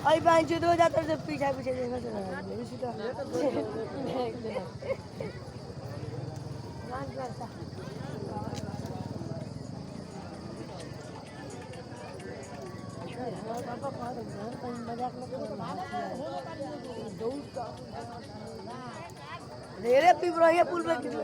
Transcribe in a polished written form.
अभी पाँच दो जाता है पीछे पीछे देखा चला रेरे पी रही है पुल पे कितना